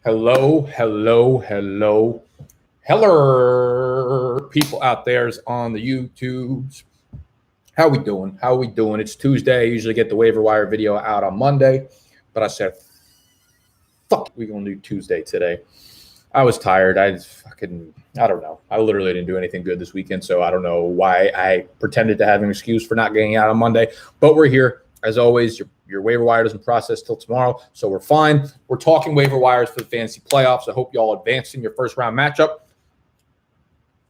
Hello, people out there on the YouTubes. How we doing? It's Tuesday. I usually get the waiver wire video out on Monday, but I said, fuck, we're going to do Tuesday today. I was tired. I don't know. I literally didn't do anything good this weekend, so I don't know why I pretended to have an excuse for not getting out on Monday, but we're here. As always, your waiver wire doesn't process till tomorrow, so we're fine. We're talking waiver wires for the fantasy playoffs. I hope you all advanced in your first round matchup.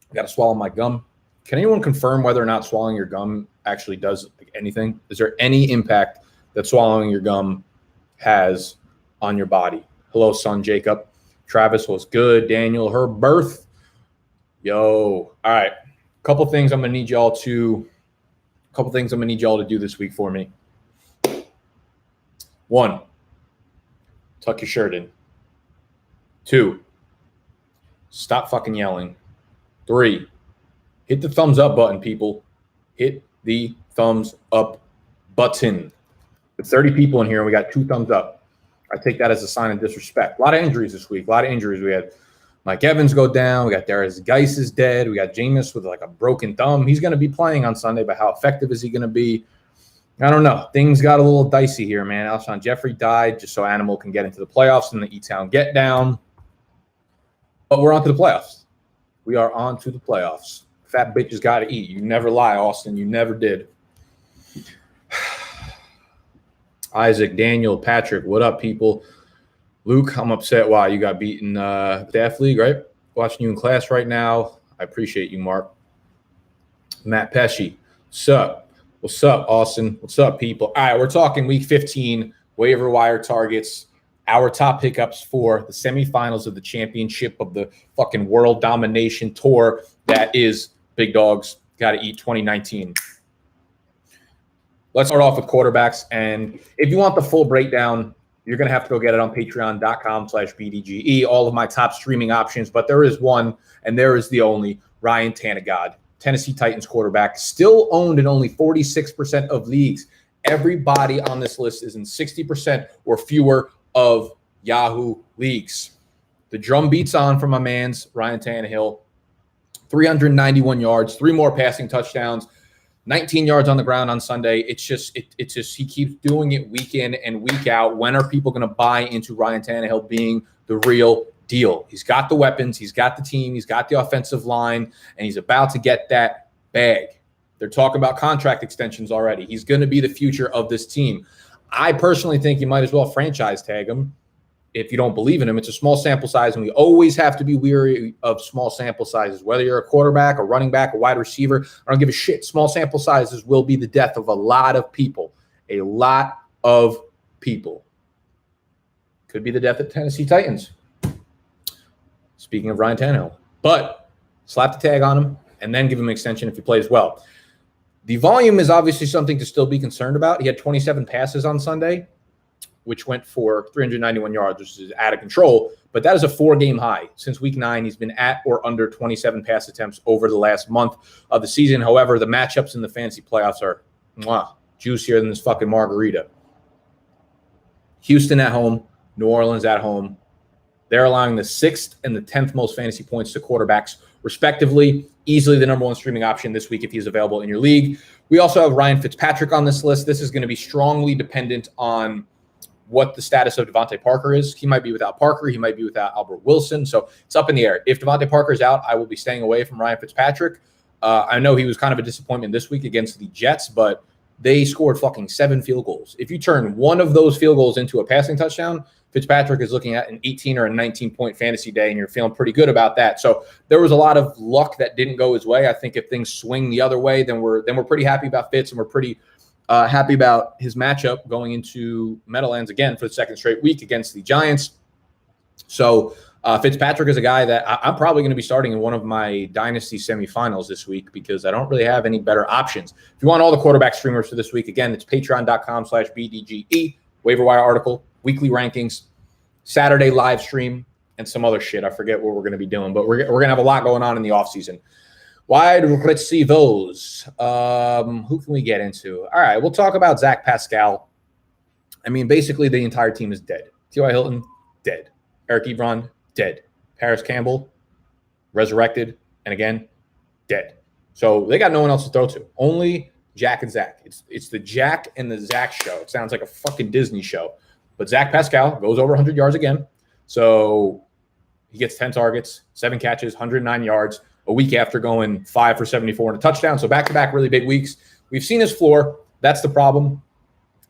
I got to swallow my gum. Can anyone confirm whether or not swallowing your gum actually does anything? Is there any impact that swallowing your gum has on your body? Hello, son Jacob. Travis was good. Daniel, her birth. Yo. All right. Couple things I'm gonna need y'all to do this week for me. 1, tuck your shirt in. 2, stop fucking yelling. 3, hit the thumbs up button, people. Hit the thumbs up button. With 30 people in here, and we got 2 thumbs up. I take that as a sign of disrespect. A lot of injuries this week. We had Mike Evans go down. We got Darius Geis is dead. We got Jameis with like a broken thumb. He's going to be playing on Sunday, but how effective is he going to be? I don't know. Things got a little dicey here, man. Alshon Jeffrey died just so Animal can get into the playoffs in the E-Town get down. But we're on to the playoffs. We are on to the playoffs. Fat bitches got to eat. You never lie, Austin. You never did. Isaac, Daniel, Patrick, what up, people? Luke, I'm upset. Wow, you got beaten Staff League, right? Watching you in class right now. I appreciate you, Mark. Matt Pesci, sup? What's up, Austin? What's up, people? All right, we're talking Week 15, waiver wire targets, our top pickups for the semifinals of the championship of the fucking world domination tour that is Big Dogs Gotta Eat 2019. Let's start off with quarterbacks. And if you want the full breakdown, you're going to have to go get it on patreon.com/BDGE, all of my top streaming options. But there is one, and there is the only, Ryan Tannehill, Tennessee Titans quarterback, still owned in only 46% of leagues. Everybody on this list is in 60% or fewer of Yahoo leagues. The drum beats on from my man's Ryan Tannehill. 391 yards, 3 more passing touchdowns, 19 yards on the ground on Sunday. It's just he keeps doing it week in and week out. When are people going to buy into Ryan Tannehill being the real deal? He's got the weapons, he's got the team, he's got the offensive line, and he's about to get that bag. They're talking about contract extensions already. He's going to be the future of this team. I personally think you might as well franchise tag him if you don't believe in him. It's a small sample size, and we always have to be weary of small sample sizes. Whether you're a quarterback, a running back, a wide receiver, I don't give a shit. Small sample sizes will be the death of a lot of people. A lot of people. Could be the death of Tennessee Titans. Speaking of Ryan Tannehill. But slap the tag on him and then give him an extension if he plays well. The volume is obviously something to still be concerned about. He had 27 passes on Sunday, which went for 391 yards, which is out of control. But that is a 4-game high. Since Week 9, he's been at or under 27 pass attempts over the last month of the season. However, the matchups in the fantasy playoffs are juicier than this fucking margarita. Houston at home, New Orleans at home. They're allowing the 6th and the 10th most fantasy points to quarterbacks, respectively. Easily the number 1 streaming option this week if he's available in your league. We also have Ryan Fitzpatrick on this list. This is going to be strongly dependent on what the status of Devontae Parker is. He might be without Parker. He might be without Albert Wilson. So it's up in the air. If Devontae Parker is out, I will be staying away from Ryan Fitzpatrick. I know he was kind of a disappointment this week against the Jets, but they scored fucking 7 field goals. If you turn one of those field goals into a passing touchdown, Fitzpatrick is looking at an 18 or a 19-point fantasy day, and you're feeling pretty good about that. So there was a lot of luck that didn't go his way. I think if things swing the other way, then we're pretty happy about Fitz, and we're pretty happy about his matchup going into Meadowlands again for the 2nd straight week against the Giants. So Fitzpatrick is a guy that I'm probably going to be starting in one of my dynasty semifinals this week because I don't really have any better options. If you want all the quarterback streamers for this week, again, it's patreon.com/BDGE, waiver wire article, weekly rankings, Saturday live stream, and some other shit. I forget what we're going to be doing, but we're going to have a lot going on in the offseason. Wide receivers. Who can we get into? All right, we'll talk about Zach Pascal. I mean, basically the entire team is dead. T.Y. Hilton, dead. Eric Ebron, dead. Paris Campbell, resurrected, and again, dead. So they got no one else to throw to. Only Jack and Zach. It's the Jack and the Zach show. It sounds like a fucking Disney show. But Zach Pascal goes over 100 yards again. So he gets 10 targets, 7 catches, 109 yards, a week after going 5 for 74 and a touchdown. So back-to-back really big weeks. We've seen his floor. That's the problem.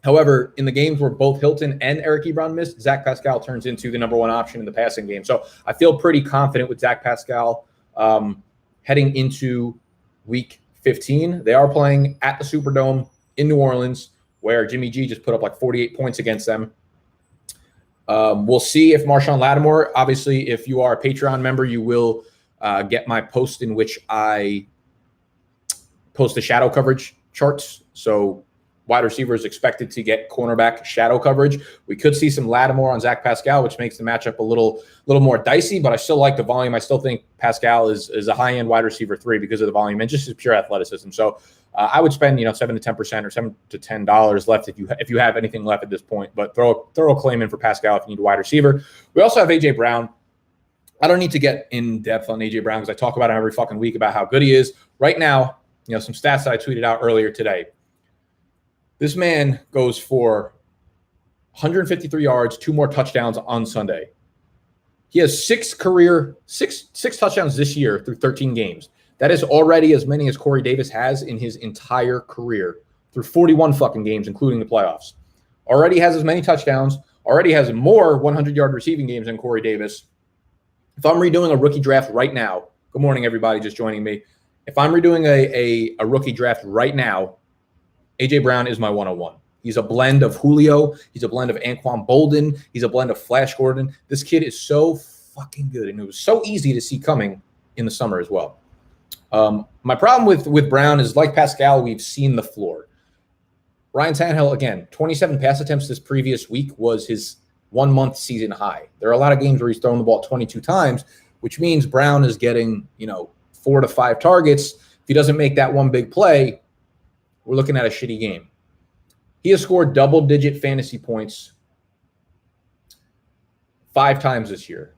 However, in the games where both Hilton and Eric Ebron missed, Zach Pascal turns into the number one option in the passing game. So I feel pretty confident with Zach Pascal heading into week 15. They are playing at the Superdome in New Orleans, where Jimmy G just put up like 48 points against them. We'll see if Marshawn Lattimore, obviously, if you are a Patreon member, you will get my post in which I post the shadow coverage charts. So wide receiver is expected to get cornerback shadow coverage. We could see some Lattimore on Zach Pascal, which makes the matchup a little more dicey, but I still like the volume. I still think Pascal is a high-end wide receiver 3 because of the volume and just his pure athleticism. So I would spend, $7 to 10% or $7 to $10 left if you have anything left at this point, but throw a claim in for Pascal if you need a wide receiver. We also have A.J. Brown. I don't need to get in depth on A.J. Brown because I talk about him every fucking week about how good he is. Right now, some stats that I tweeted out earlier today. This man goes for 153 yards, 2 more touchdowns on Sunday. He has 6 touchdowns this year through 13 games. That is already as many as Corey Davis has in his entire career through 41 fucking games, including the playoffs. Already has as many touchdowns, already has more 100-yard receiving games than Corey Davis. If I'm redoing a rookie draft right now, good morning, everybody just joining me. If I'm redoing a rookie draft right now, A.J. Brown is my 101. He's a blend of Julio. He's a blend of Anquan Bolden. He's a blend of Flash Gordon. This kid is so fucking good, and it was so easy to see coming in the summer as well. My problem with Brown is, like Pascal, we've seen the floor. Ryan Tannehill, again, 27 pass attempts this previous week was his 1-month season high. There are a lot of games where he's thrown the ball 22 times, which means Brown is getting, 4 to 5 targets. If he doesn't make that one big play, we're looking at a shitty game. He has scored double-digit fantasy points 5 times this year.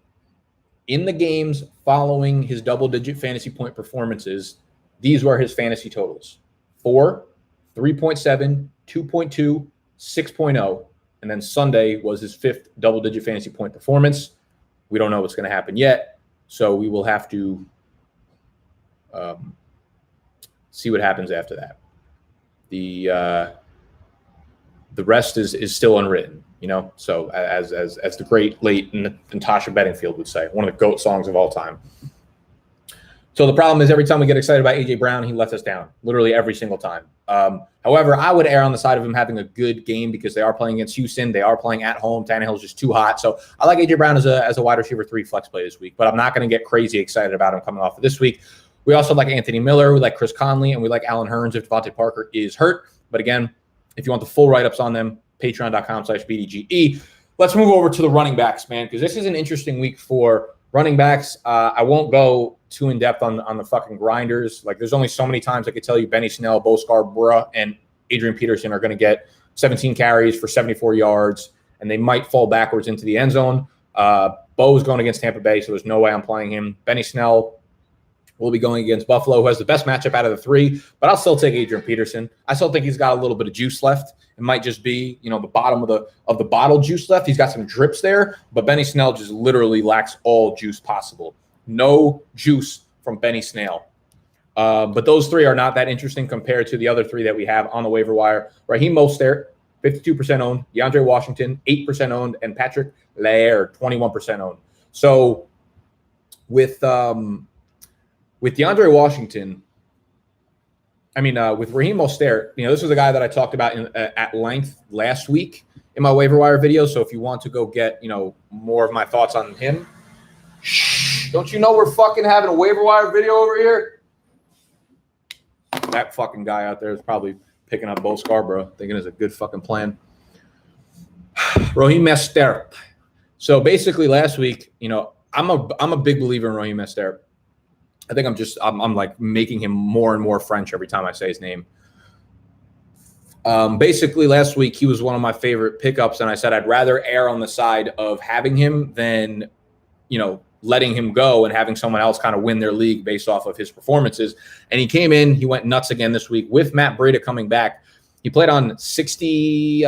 In the games following his double-digit fantasy point performances, these were his fantasy totals. 4, 3.7, 2.2, 6.0, and then Sunday was his 5th double-digit fantasy point performance. We don't know what's going to happen yet, so we will have to see what happens after that. The rest is still unwritten, So as the great late Natasha Bedingfield would say, one of the GOAT songs of all time. So the problem is every time we get excited about A.J. Brown, he lets us down, literally every single time. However, I would err on the side of him having a good game because they are playing against Houston. They are playing at home. Tannehill's just too hot. So I like A.J. Brown as a wide receiver 3 flex play this week, but I'm not going to get crazy excited about him coming off of this week. We also like Anthony Miller. We like Chris Conley, and we like Allen Hurns if Devontae Parker is hurt. But again, if you want the full write-ups on them, patreon.com/BDGE. Let's move over to the running backs, man, because this is an interesting week for running backs. I won't go too in-depth on the fucking grinders. Like, there's only so many times I could tell you Benny Snell, Bo Scarborough, and Adrian Peterson are going to get 17 carries for 74 yards, and they might fall backwards into the end zone. Bo's going against Tampa Bay, so there's no way I'm playing him. Benny Snell will be going against Buffalo, who has the best matchup out of the 3, but I'll still take Adrian Peterson. I still think he's got a little bit of juice left. It might just be, the bottom of the bottle juice left. He's got some drips there, but Benny Snell just literally lacks all juice possible. No juice from Benny Snell. But those 3 are not that interesting compared to the other 3 that we have on the waiver wire. Raheem Mostert, 52% owned. DeAndre Washington, 8% owned. And Patrick Laird, 21% owned. So with DeAndre Washington, with Raheem Mostert, this was a guy that I talked about at length last week in my waiver wire video. So if you want to go get, more of my thoughts on him, don't you know we're fucking having a waiver wire video over here? That fucking guy out there is probably picking up Bo Scarborough, thinking it's a good fucking plan. Raheem Mostert. So basically last week, I'm a big believer in Raheem Mostert. I think I'm like making him more and more French every time I say his name. Basically, last week he was one of my favorite pickups, and I said I'd rather err on the side of having him than, letting him go and having someone else kind of win their league based off of his performances. And he came in, he went nuts again this week with Matt Breida coming back. He played on 60%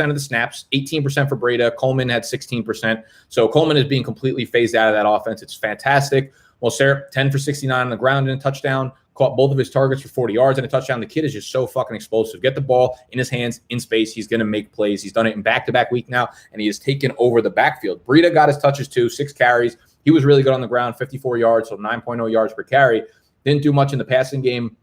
of the snaps, 18% for Breida. Coleman had 16%. So Coleman is being completely phased out of that offense. It's fantastic. Well, Sarah, 10 for 69 on the ground and a touchdown. Caught both of his targets for 40 yards and a touchdown. The kid is just so fucking explosive. Get the ball in his hands, in space. He's going to make plays. He's done it in back-to-back week now, and he has taken over the backfield. Breida got his touches too, 6 carries. He was really good on the ground, 54 yards, so 9.0 yards per carry. Didn't do much in the passing game.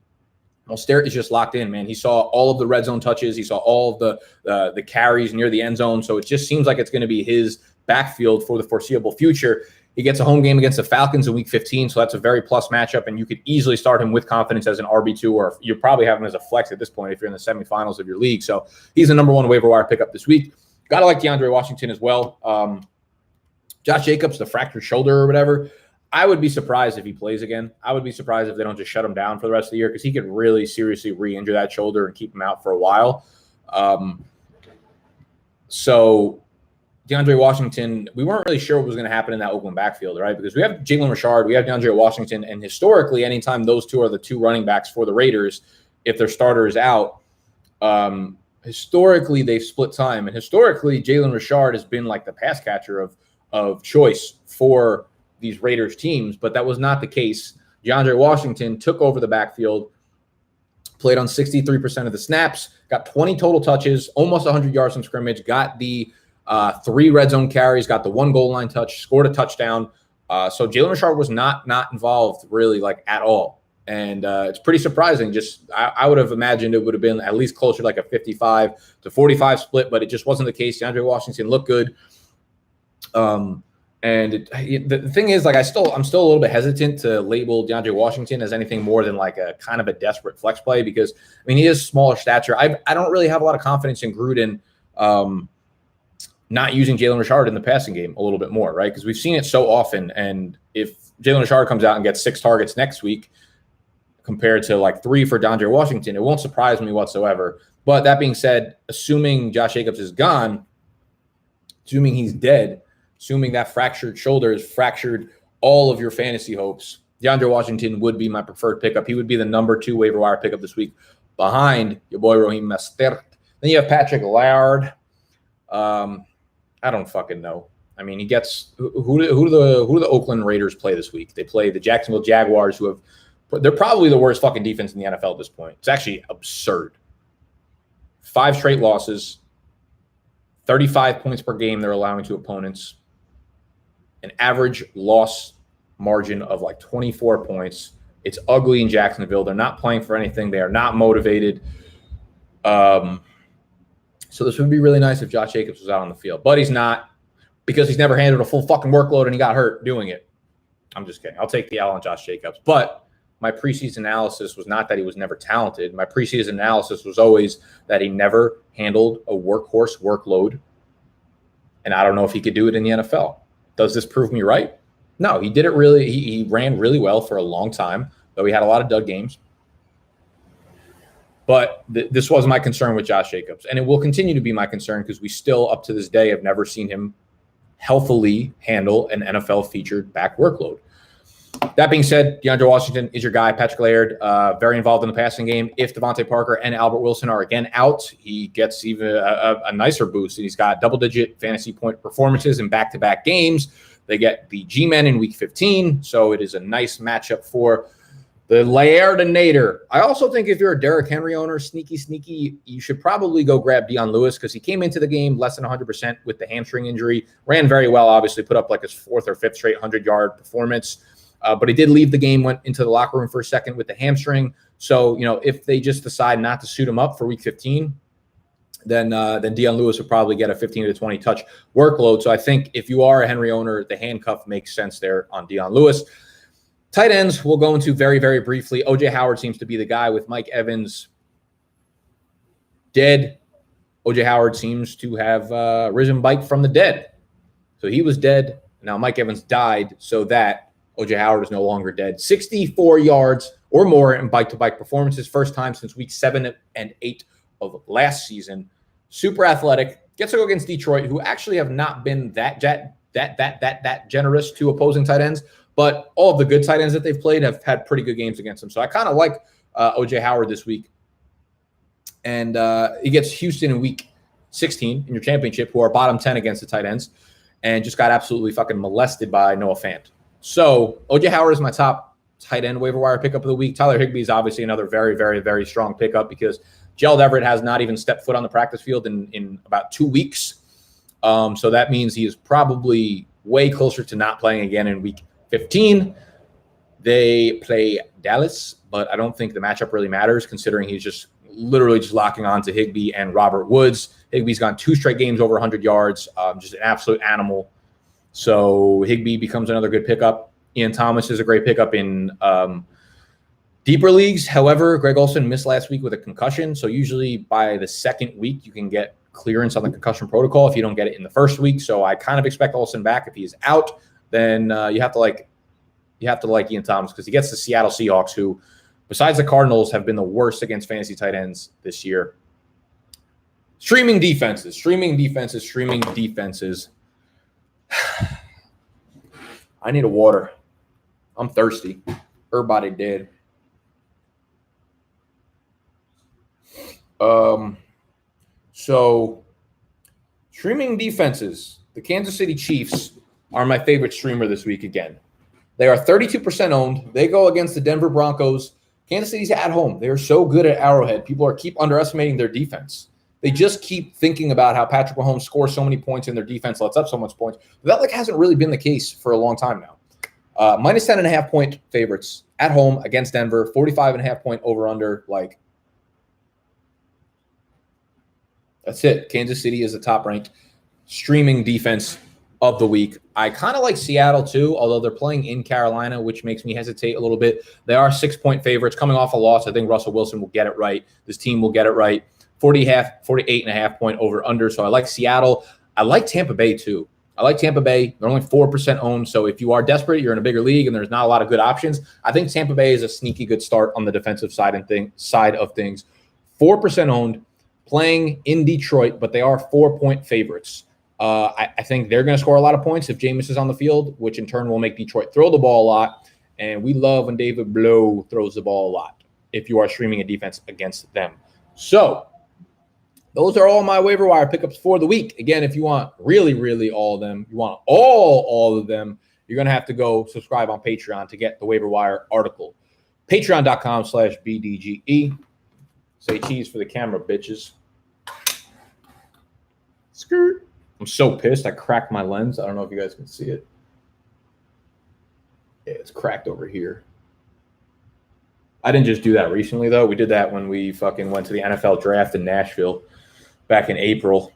Mostert is just locked in, man. He saw all of the red zone touches. He saw all of the carries near the end zone. So it just seems like it's going to be his backfield for the foreseeable future. He gets a home game against the Falcons in Week 15, so that's a very plus matchup, and you could easily start him with confidence as an RB2, or you probably have him as a flex at this point if you're in the semifinals of your league. So he's the number one waiver wire pickup this week. Got to like DeAndre Washington as well. Josh Jacobs, the fractured shoulder or whatever, I would be surprised if he plays again. I would be surprised if they don't just shut him down for the rest of the year, because he could really seriously re-injure that shoulder and keep him out for a while. So DeAndre Washington, we weren't really sure what was going to happen in that Oakland backfield, right? Because we have Jalen Richard, we have DeAndre Washington, and historically, anytime those two are the two running backs for the Raiders, if their starter is out, historically they've split time, and historically Jalen Richard has been like the pass catcher of choice for these Raiders teams, but that was not the case. DeAndre Washington took over the backfield, played on 63% of the snaps, got 20 total touches, almost 100 yards from scrimmage, got the 3 red zone carries, got the 1 goal line touch, scored a touchdown. So Jalen Richard was not involved really like at all. And it's pretty surprising. Just I would have imagined it would have been at least closer to like a 55-45 split, but it just wasn't the case. DeAndre Washington looked good. The thing is, like, I'm still a little bit hesitant to label DeAndre Washington as anything more than like a kind of a desperate flex play, because I mean, he is smaller stature. I don't really have a lot of confidence in Gruden not using Jalen Richard in the passing game a little bit more, right? Because we've seen it so often. And if Jalen Richard comes out and gets 6 targets next week compared to like 3 for DeAndre Washington, it won't surprise me whatsoever. But that being said, assuming Josh Jacobs is gone, assuming he's dead, assuming that fractured shoulder has fractured all of your fantasy hopes, DeAndre Washington would be my preferred pickup. He would be the number 2 waiver wire pickup this week behind your boy Raheem Mostert. Then you have Patrick Laird. I don't fucking know. I mean, he gets who do the Oakland Raiders play this week? They play the Jacksonville Jaguars, they're probably the worst fucking defense in the NFL at this point. It's actually absurd. 5 straight losses, 35 points per game they're allowing to opponents, an average loss margin of like 24 points. It's ugly in Jacksonville. They're not playing for anything. They are not motivated. So this would be really nice if Josh Jacobs was out on the field, but he's not, because he's never handled a full fucking workload and he got hurt doing it. I'm just kidding. I'll take the L on Josh Jacobs. But my preseason analysis was not that he was never talented. My preseason analysis was always that he never handled a workhorse workload, and I don't know if he could do it in the NFL. Does this prove me right? No, he did it really. He ran really well for a long time, though he had a lot of dud games. But this was my concern with Josh Jacobs, and it will continue to be my concern because we still, up to this day, have never seen him healthily handle an NFL-featured back workload. That being said, DeAndre Washington is your guy. Patrick Laird, very involved in the passing game. If Devontae Parker and Albert Wilson are again out, he gets even a nicer boost. And he's got double-digit fantasy point performances in back-to-back games. They get the G-Men in Week 15, so it is a nice matchup for the Lairdinator. I also think if you're a Derrick Henry owner, sneaky, you should probably go grab Dion Lewis, because he came into the game less than 100% with the hamstring injury. Ran very well, obviously, put up like his 4th or 5th straight 100-yard performance. But he did leave the game, went into the locker room for a second with the hamstring. So, if they just decide not to suit him up for Week 15, then Dion Lewis would probably get a 15 to 20 touch workload. So I think if you are a Henry owner, the handcuff makes sense there on Dion Lewis. Tight ends we'll go into very, very briefly. O.J. Howard seems to be the guy with Mike Evans dead. O.J. Howard seems to have risen back from the dead. So he was dead. Now Mike Evans died so that O.J. Howard is no longer dead. 64 yards or more in bike-to-bike performances. First time since week 7 and 8 of last season. Super athletic. Gets to go against Detroit, who actually have not been that generous to opposing tight ends. But all of the good tight ends that they've played have had pretty good games against them. So I kind of like O.J. Howard this week. And he gets Houston in week 16 in your championship, who are bottom 10 against the tight ends, and just got absolutely fucking molested by Noah Fant. So O.J. Howard is my top tight end waiver wire pickup of the week. Tyler Higbee is obviously another very, very, very strong pickup because Gerald Everett has not even stepped foot on the practice field in about 2 weeks. So that means he is probably way closer to not playing again in week 15. They play Dallas, but I don't think the matchup really matters considering he's just literally just locking on to Higbee and Robert Woods. Higbee's gone 2 straight games over 100 yards, just an absolute animal. So Higbee becomes another good pickup. Ian Thomas is a great pickup in deeper leagues. However, Greg Olsen missed last week with a concussion. So usually by the second week, you can get clearance on the concussion protocol if you don't get it in the first week. So I kind of expect Olsen back. If he is out, then you have to like Ian Thomas because he gets the Seattle Seahawks, who, besides the Cardinals, have been the worst against fantasy tight ends this year. Streaming defenses. I need a water. I'm thirsty. Everybody dead. So streaming defenses. The Kansas City Chiefs are my favorite streamer this week again. They are 32% owned. They go against the Denver Broncos. Kansas City's at home. They are so good at Arrowhead. People keep underestimating their defense. They just keep thinking about how Patrick Mahomes scores so many points and their defense lets up so much points. But that hasn't really been the case for a long time now. Minus 10.5 point favorites at home against Denver. 45.5 point over under. That's it. Kansas City is the top ranked streaming defense of the week. I kind of like Seattle too, although they're playing in Carolina, which makes me hesitate a little bit. They are 6-point favorites coming off a loss. I think Russell Wilson will get it right. This team will get it right. 48.5 point over under. So I like Seattle. I like Tampa Bay too. They're only 4% owned. So if you are desperate, you're in a bigger league and there's not a lot of good options, I think Tampa Bay is a sneaky good start on the defensive side of things. 4% owned, playing in Detroit, but they are 4-point favorites. I think they're going to score a lot of points if Jameis is on the field, which in turn will make Detroit throw the ball a lot. And we love when David Blough throws the ball a lot if you are streaming a defense against them. So those are all my waiver wire pickups for the week. Again, if you want really all of them, you want all of them, you're going to have to go subscribe on Patreon to get the waiver wire article. Patreon.com/BDGE. Say cheese for the camera, bitches. Skirt. I'm so pissed. I cracked my lens. I don't know if you guys can see it. Yeah, it's cracked over here. I didn't just do that recently, though. We did that when we fucking went to the NFL draft in Nashville back in April.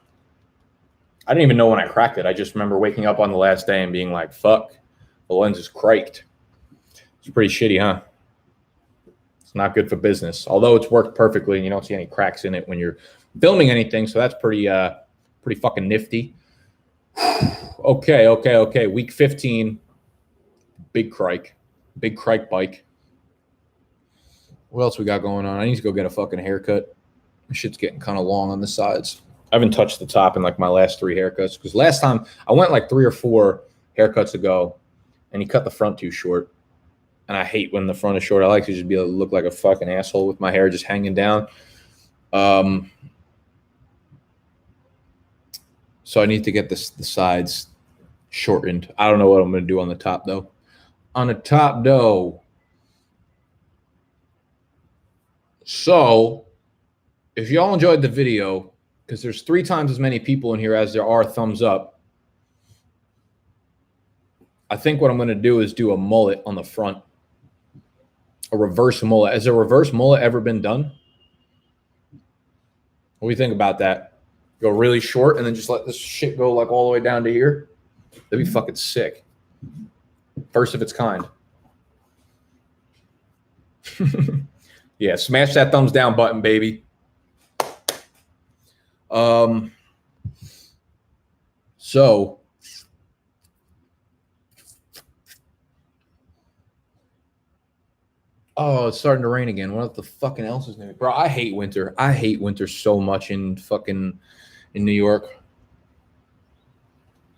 I didn't even know when I cracked it. I just remember waking up on the last day and being like, fuck, the lens is cracked. It's pretty shitty, huh? It's not good for business. Although it's worked perfectly and you don't see any cracks in it when you're filming anything. So that's pretty fucking nifty. Okay. Week 15. Big crike bike. What else we got going on? I need to go get a fucking haircut. My shit's getting kind of long on the sides. I haven't touched the top in like my last 3 haircuts because last time I went like 3 or 4 haircuts ago and he cut the front too short. And I hate when the front is short. I like to just be able to look like a fucking asshole with my hair just hanging down. So I need to get the sides shortened. I don't know what I'm going to do on the top, though. So if y'all enjoyed the video, because there's 3 times as many people in here as there are thumbs up, I think what I'm going to do is do a mullet on the front. A reverse mullet. Has a reverse mullet ever been done? What do you think about that? Go really short and then just let this shit go like all the way down to here? That'd be fucking sick. First of its kind. Yeah, smash that thumbs down button, baby. So Oh, it's starting to rain again. What the fucking else is new? Bro, I hate winter. I hate winter so much in New York.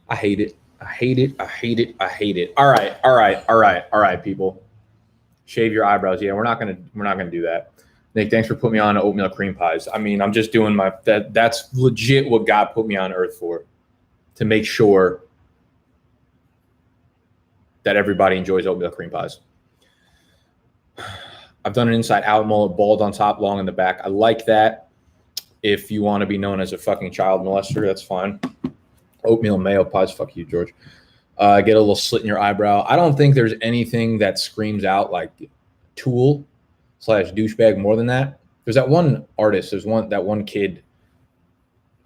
I hate it. I hate it. I hate it. I hate it. All right, people. Shave your eyebrows. Yeah, we're not gonna do that. Nick, thanks for putting me on oatmeal cream pies. I mean, I'm just doing that's legit what God put me on earth for. To make sure that everybody enjoys oatmeal cream pies. I've done an inside out mullet, bald on top, long in the back. I like that. If you want to be known as a fucking child molester, that's fine. Oatmeal mayo pies, fuck you, George. Get a little slit in your eyebrow. I don't think there's anything that screams out like tool / douchebag more than that. There's that one artist. There's that one kid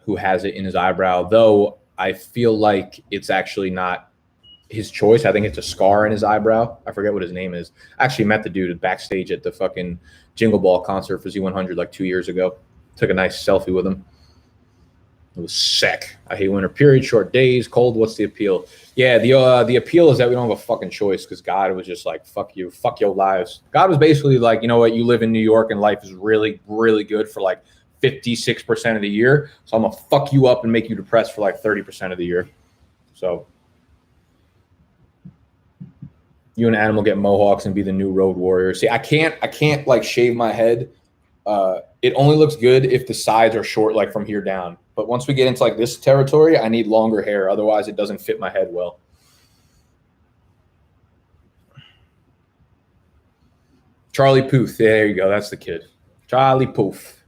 who has it in his eyebrow, though I feel like it's actually not his choice. I think it's a scar in his eyebrow. I forget what his name is. I actually met the dude backstage at the fucking Jingle Ball concert for Z100 like 2 years ago. Took a nice selfie with him. It was sick. I hate winter. Period. Short days. Cold. What's the appeal? Yeah, the appeal is that we don't have a fucking choice because God was just like, fuck you. Fuck your lives. God was basically like, you know what? You live in New York and life is really, really good for like 56% of the year. So I'm going to fuck you up and make you depressed for like 30% of the year. So you and Animal get mohawks and be the new road warrior. See, I can't like shave my head. It only looks good if the sides are short, like from here down. But once we get into like this territory, I need longer hair. Otherwise, it doesn't fit my head well. Charlie Puth. There you go. That's the kid. Charlie Puth.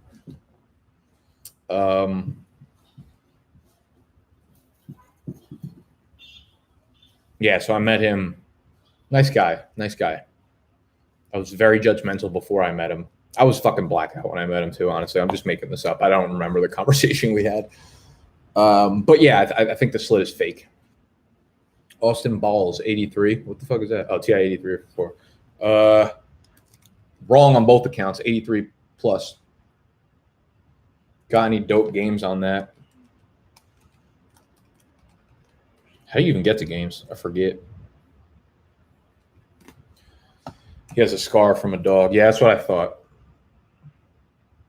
Yeah, so I met him. Nice guy. I was very judgmental before I met him. I was fucking blackout when I met him too, honestly. I'm just making this up. I don't remember the conversation we had. But yeah, I think the slit is fake. Austin Balls, 83. What the fuck is that? Oh, TI 83 or 4. Wrong on both accounts, 83 plus. Got any dope games on that? How do you even get to games? I forget. He has a scar from a dog. Yeah, that's what I thought.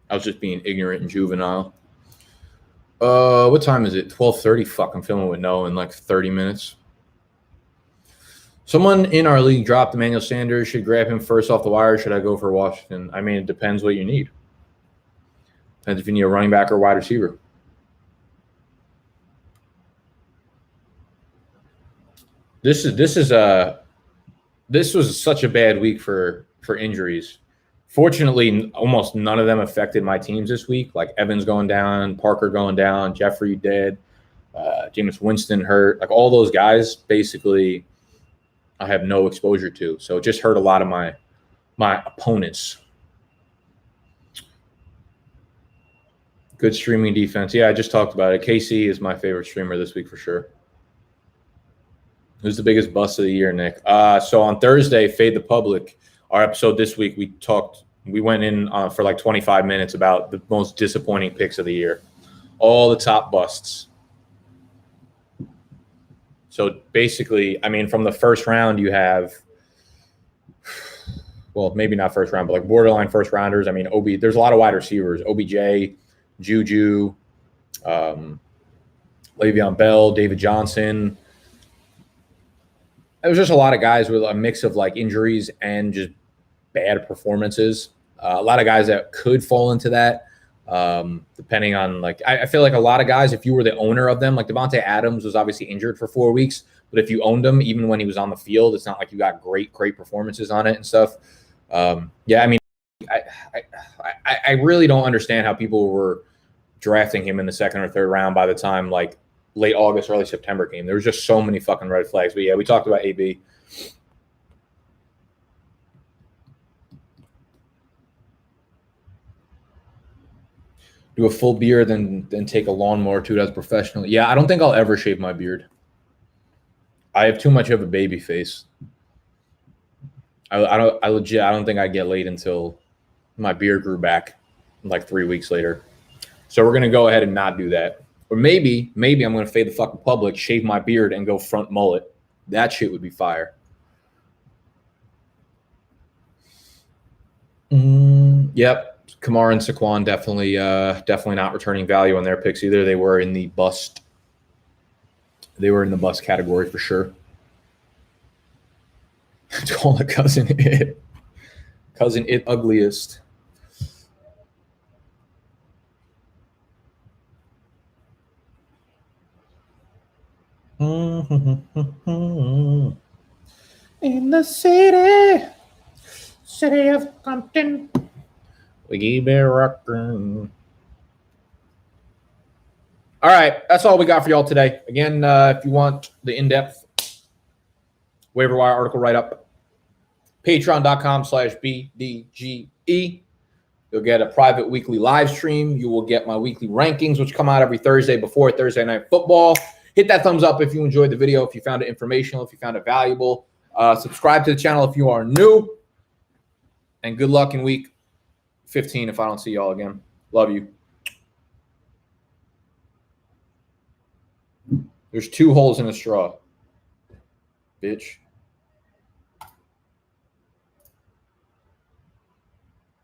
I was just being ignorant and juvenile. What time is it? 12:30. Fuck, I'm filming with Noah in like 30 minutes. Someone in our league dropped Emmanuel Sanders. Should grab him first off the wire. Should I go for Washington? I mean, it depends what you need. Depends if you need a running back or wide receiver. This was such a bad week for injuries. Fortunately, almost none of them affected my teams this week. Like Evans going down, Parker going down, Jeffrey dead, Jameis Winston hurt. Like all those guys, basically, I have no exposure to. So it just hurt a lot of my opponents. Good streaming defense. Yeah, I just talked about it. KC is my favorite streamer this week for sure. Who's the biggest bust of the year, Nick? So on Thursday, Fade the Public, our episode this week, we went in for like 25 minutes about the most disappointing picks of the year. All the top busts. So basically, I mean, from the first round, you have, well, maybe not first round, but like borderline first rounders. I mean, there's a lot of wide receivers. OBJ, Juju, Le'Veon Bell, David Johnson. There was just a lot of guys with a mix of like injuries and just bad performances. A lot of guys that could fall into that, depending on like I feel like a lot of guys, if you were the owner of them, like Devontae Adams was obviously injured for 4 weeks, but if you owned him, even when he was on the field, it's not like you got great performances on it and stuff. Yeah, I mean, I really don't understand how people were drafting him in the second or third round by the time like late August, early September came. There was just so many fucking red flags. But yeah, we talked about AB. Do a full beard, then take a lawnmower too. That's professional. Yeah, I don't think I'll ever shave my beard. I have too much of a baby face. I don't think I get laid until my beard grew back like 3 weeks later. So we're gonna go ahead and not do that. Or maybe I'm going to fade the fucking public, shave my beard, and go front mullet. That shit would be fire. Yep. Kamara and Saquon definitely not returning value on their picks either. They were in the bust. They were in the bust category for sure. Call it cousin it. Cousin it ugliest. In the city of Compton, we be rocking. All right, that's all we got for y'all today. Again, if you want the in-depth waiver wire article write-up, patreon.com/BDGE. You'll get a private weekly live stream. You will get my weekly rankings, which come out every Thursday before Thursday Night Football. Hit that thumbs up if you enjoyed the video, if you found it informational, if you found it valuable. Subscribe to the channel if you are new. And good luck in week 15 if I don't see y'all again. Love you. There's 2 holes in a straw, bitch.